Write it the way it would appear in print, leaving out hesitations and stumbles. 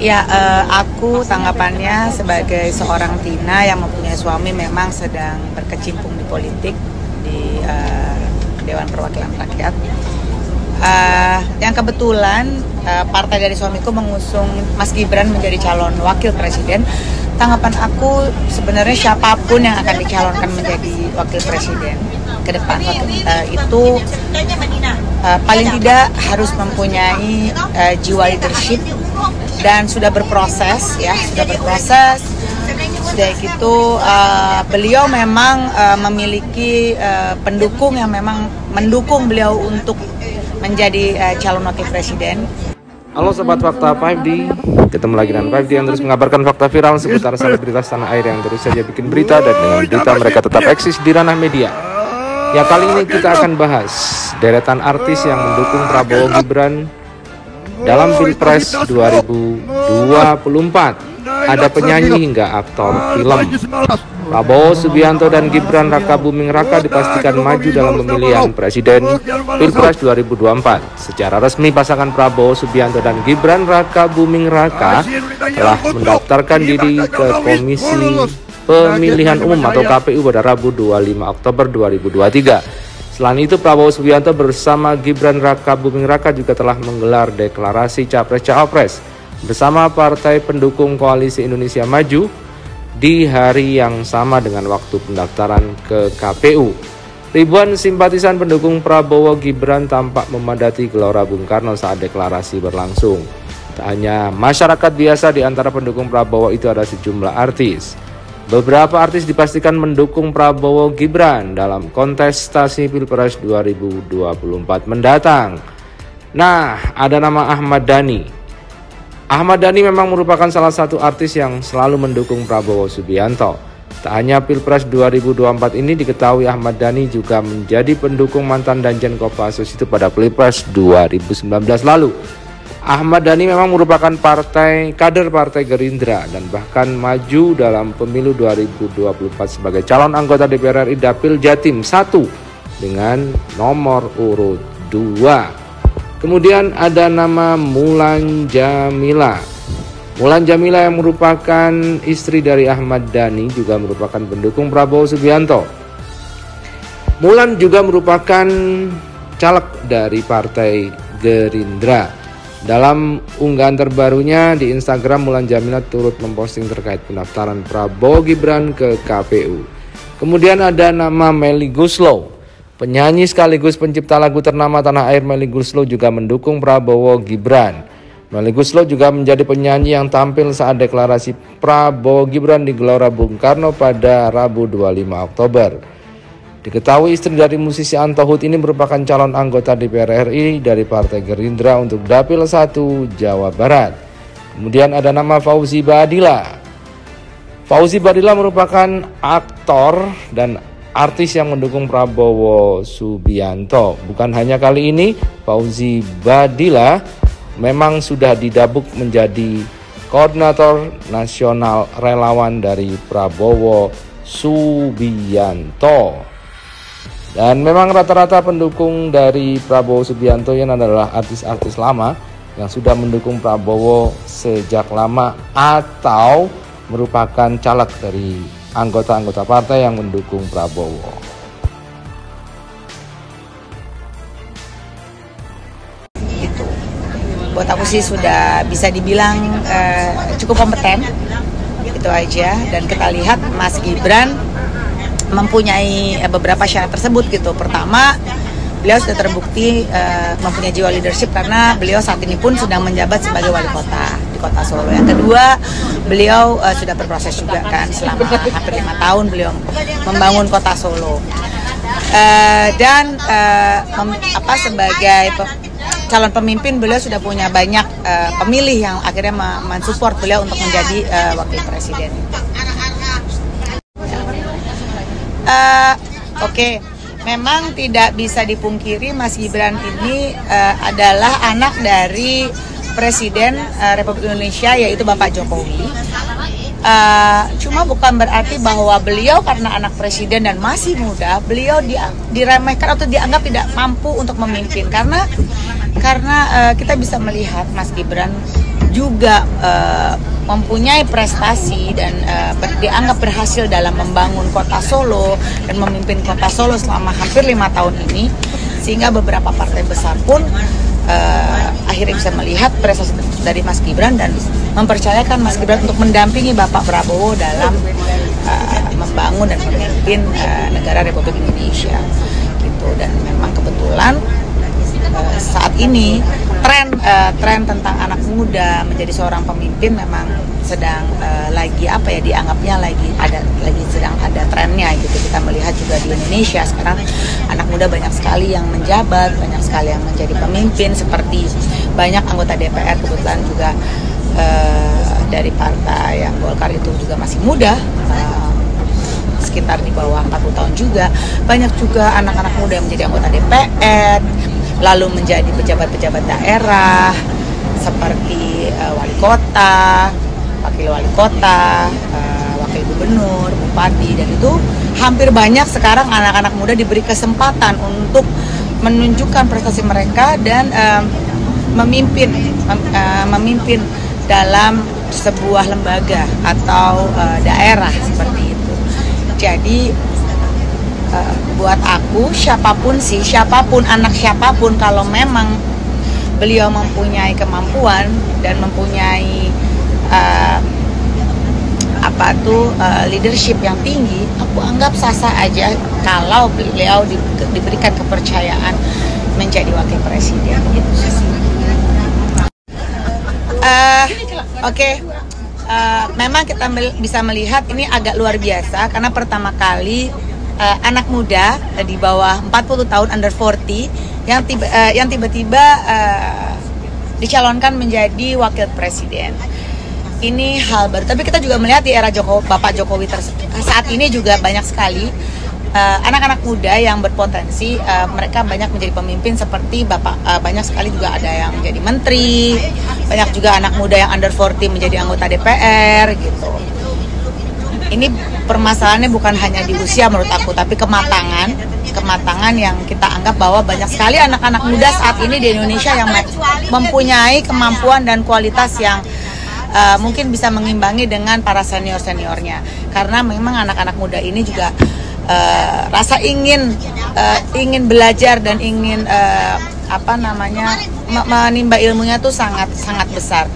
Ya, aku tanggapannya sebagai seorang Tina yang mempunyai suami memang sedang berkecimpung di politik di Dewan Perwakilan Rakyat. Yang kebetulan partai dari suamiku mengusung Mas Gibran menjadi calon wakil presiden. Tanggapan aku sebenarnya siapapun yang akan dicalonkan menjadi wakil presiden ke depan itu paling tidak harus mempunyai jiwa leadership dan sudah berproses. Sudah gitu beliau memang memiliki pendukung yang memang mendukung beliau untuk menjadi calon wakil presiden. Halo Sobat Fakta 5D, ketemu lagi dengan 5D yang terus mengabarkan fakta viral seputar selebritas tanah air yang terus saja bikin berita, dan dengan berita mereka tetap eksis di ranah media. Ya, kali ini kita akan bahas deretan artis yang mendukung Prabowo Gibran dalam Pilpres 2024. Ada penyanyi hingga aktor film. Prabowo Subianto dan Gibran Raka Buming Raka dipastikan maju dalam pemilihan presiden Pilpres 2024. Secara resmi pasangan Prabowo Subianto dan Gibran Raka Buming Raka telah mendaftarkan diri ke Komisi Pemilihan Umum atau KPU pada Rabu 25 Oktober 2023. Selain itu, Prabowo Subianto bersama Gibran Raka Buming Raka juga telah menggelar deklarasi Capres-Cawapres bersama partai pendukung Koalisi Indonesia Maju di hari yang sama dengan waktu pendaftaran ke KPU. Ribuan simpatisan pendukung Prabowo Gibran tampak memadati Gelora Bung Karno saat deklarasi berlangsung. Tak hanya masyarakat biasa, di antara pendukung Prabowo itu ada sejumlah artis. Beberapa artis dipastikan mendukung Prabowo Gibran dalam kontestasi Pilpres 2024 mendatang. Nah, ada nama Ahmad Dhani. Ahmad Dhani memang merupakan salah satu artis yang selalu mendukung Prabowo Subianto. Tak hanya Pilpres 2024 ini, diketahui Ahmad Dhani juga menjadi pendukung mantan Danjen Kopassus itu pada Pilpres 2019 lalu. Ahmad Dhani memang merupakan kader partai Gerindra dan bahkan maju dalam pemilu 2024 sebagai calon anggota DPR RI Dapil Jatim 1 dengan nomor urut 2. Kemudian ada nama Mulan Jamila. Mulan Jamila yang merupakan istri dari Ahmad Dhani juga merupakan pendukung Prabowo Subianto. Mulan juga merupakan caleg dari partai Gerindra. Dalam unggahan terbarunya di Instagram, Mulan Jamila turut memposting terkait pendaftaran Prabowo Gibran ke KPU. Kemudian ada nama Melly Goeslaw. Penyanyi sekaligus pencipta lagu ternama tanah air Melly Goeslaw juga mendukung Prabowo Gibran. Melly Goeslaw juga menjadi penyanyi yang tampil saat deklarasi Prabowo Gibran di Gelora Bung Karno pada Rabu 25 Oktober. Diketahui istri dari musisi Antohut ini merupakan calon anggota DPR RI dari Partai Gerindra untuk Dapil 1 Jawa Barat. Kemudian ada nama Fauzi Badila. Fauzi Badila merupakan aktor dan artis yang mendukung Prabowo Subianto. Bukan hanya kali ini, Fauzi Badila memang sudah didabuk menjadi koordinator nasional relawan dari Prabowo Subianto. Dan memang rata-rata pendukung dari Prabowo Subianto yang adalah artis-artis lama yang sudah mendukung Prabowo sejak lama atau merupakan caleg dari anggota-anggota partai yang mendukung Prabowo. Gitu. Buat aku sih sudah bisa dibilang cukup kompeten. Itu aja. Dan kita lihat Mas Gibran mempunyai beberapa syarat tersebut gitu. Pertama, beliau sudah terbukti mempunyai jiwa leadership karena beliau saat ini pun sedang menjabat sebagai wali kota di kota Solo. Yang kedua, beliau sudah berproses juga kan selama hampir 5 tahun beliau membangun kota Solo. Sebagai calon pemimpin, beliau sudah punya banyak pemilih yang akhirnya mensupport beliau untuk menjadi wakil presiden. Oke. Memang tidak bisa dipungkiri Mas Gibran ini adalah anak dari Presiden Republik Indonesia, yaitu Bapak Jokowi. Cuma bukan berarti bahwa beliau karena anak presiden dan masih muda, beliau diremehkan atau dianggap tidak mampu untuk memimpin. Karena kita bisa melihat Mas Gibran juga mempunyai prestasi dan dianggap berhasil dalam membangun kota Solo dan memimpin kota Solo selama hampir 5 tahun ini, sehingga beberapa partai besar pun akhirnya bisa melihat prestasi dari Mas Gibran dan mempercayakan Mas Gibran untuk mendampingi Bapak Prabowo dalam membangun dan memimpin negara Republik Indonesia gitu. Dan memang kebetulan saat ini tren tentang anak muda menjadi seorang pemimpin memang sedang dianggapnya sedang ada trennya gitu. Kita melihat juga di Indonesia sekarang anak muda banyak sekali yang menjabat, banyak sekali yang menjadi pemimpin, seperti banyak anggota DPR kebetulan juga dari partai yang Golkar itu juga masih muda, sekitar di bawah 40 tahun juga. Banyak juga anak-anak muda yang menjadi anggota DPR, lalu menjadi pejabat-pejabat daerah seperti wali kota, wakil wali kota, wakil gubernur, bupati, dan itu hampir banyak sekarang anak-anak muda diberi kesempatan untuk menunjukkan prestasi mereka dan memimpin dalam sebuah lembaga atau daerah seperti itu. Jadi buat aku siapapun anak siapapun, kalau memang beliau mempunyai kemampuan dan mempunyai leadership yang tinggi, aku anggap sah-sah aja kalau beliau diberikan kepercayaan menjadi wakil presiden gitu. Memang kita bisa melihat ini agak luar biasa karena pertama kali anak muda di bawah 40 tahun, under 40, yang tiba-tiba dicalonkan menjadi wakil presiden. Ini hal baru, tapi kita juga melihat di era Bapak Jokowi saat ini juga banyak sekali anak-anak muda yang berpotensi, mereka banyak menjadi pemimpin seperti banyak sekali juga ada yang menjadi menteri, banyak juga anak muda yang under 40 menjadi anggota DPR gitu. Ini permasalahannya bukan hanya di usia menurut aku, tapi kematangan yang kita anggap bahwa banyak sekali anak-anak muda saat ini di Indonesia yang mempunyai kemampuan dan kualitas yang mungkin bisa mengimbangi dengan para seniornya. Karena memang anak-anak muda ini juga rasa ingin belajar dan ingin menimba ilmunya tuh sangat besar.